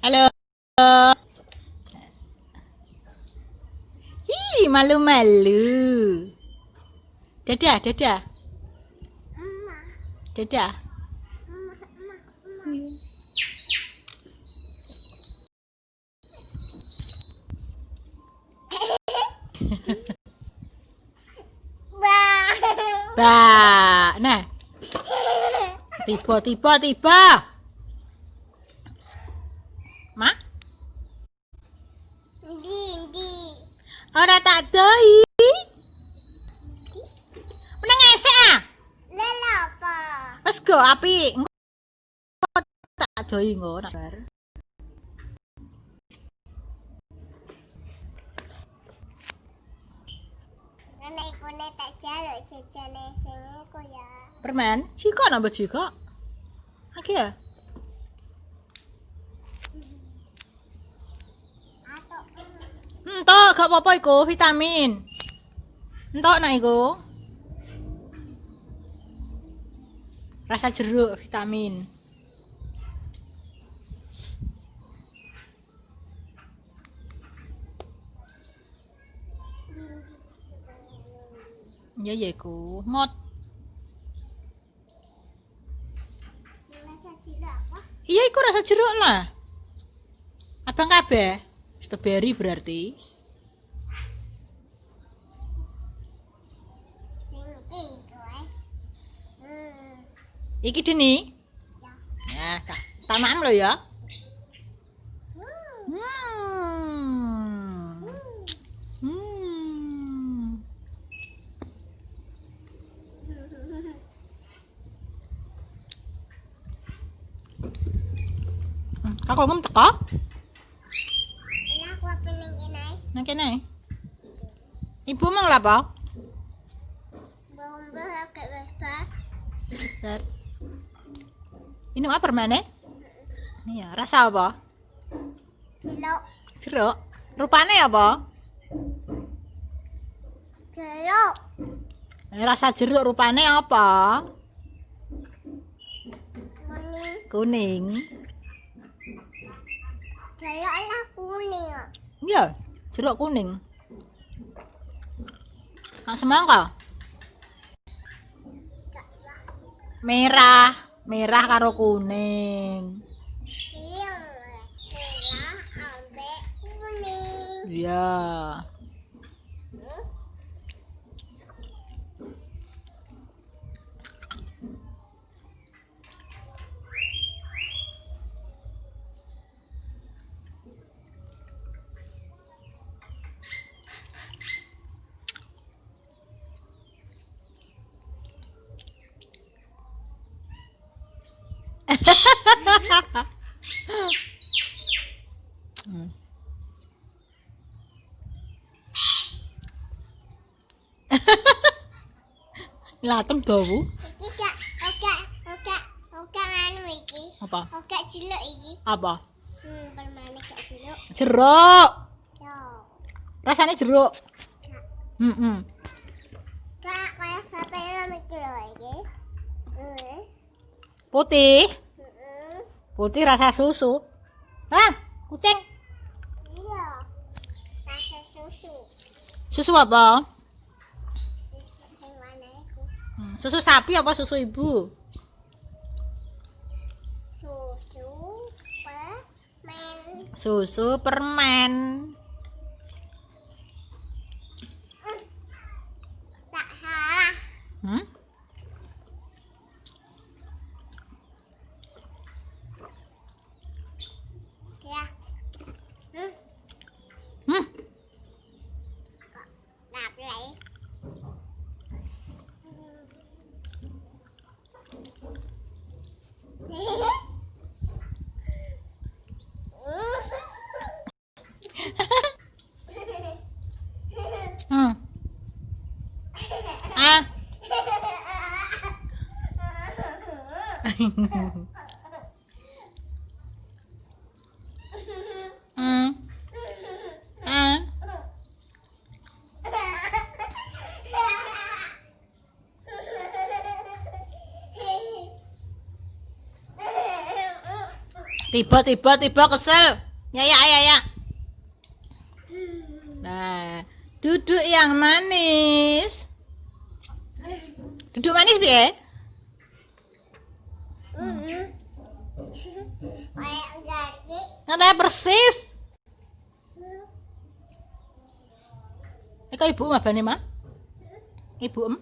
Halo. Ih, malu-malu. Dadah, dadah. Dadah. Bah, nah. Tiba. Ma? Ndi. Ora tak doi. Meneng esek ah. Lha apa? Wes go apik. Engko tak doi engko nak bar. Nek ikune tak jaluk jajane sing iku ya. Permen? Jika nambah jika. Oke ya. Atau Entok, gak apa-apa iku vitamin. Entok nak iku. Rasa jeruk vitamin. Ya ya iku. Mot. rasa cilok apa? Iya iku rasa jeruk lah. Abang kabeh. Strawberry berarti. Sing iki kowe. Iki Deni. Ya. Ya, tak maem lo ya. Hmm. Hmm. Hmm. Aku ngem teko? Ini aku pengen ini. Nang kene. Ibu mang lha apa? Bomba agak besar. Besar. Ini apa permane? Iya, rasa apa? Cilok. Jeruk. Rupane apa? Cilok. Rasa jeruk rupane apa? Kuning. Kuning. Cilok lah kuning. Iya, jeruk kuning. Nak semangka? Merah, merah karo kuning. Iya. Merah ambek kuning. Iya. Latem dawu. Iki gak oke anu iki. Apa? Oke cilok iki. Apa? Permane gak cilok. Jeruk. Yo. Rasanya jeruk. Heeh. Kak, kaya sampe iki lho iki. Putih. Putih rasa susu. Hah? Kucing. Iya. Rasa susu. Susu apa? Susu sing mana iku? Susu sapi apa susu ibu? Susu permen. Susu permen. Tak salah. Hmm? Ya. Hmm. Lặp lại. Hmm. Ah. Hmm. Ah. Tiba kesel. Ya. Nah, duduk yang manis. Duduk manis piye? Kayak gaji. Katanya persis. Kok ibu mah bane, Mak? Ibu em?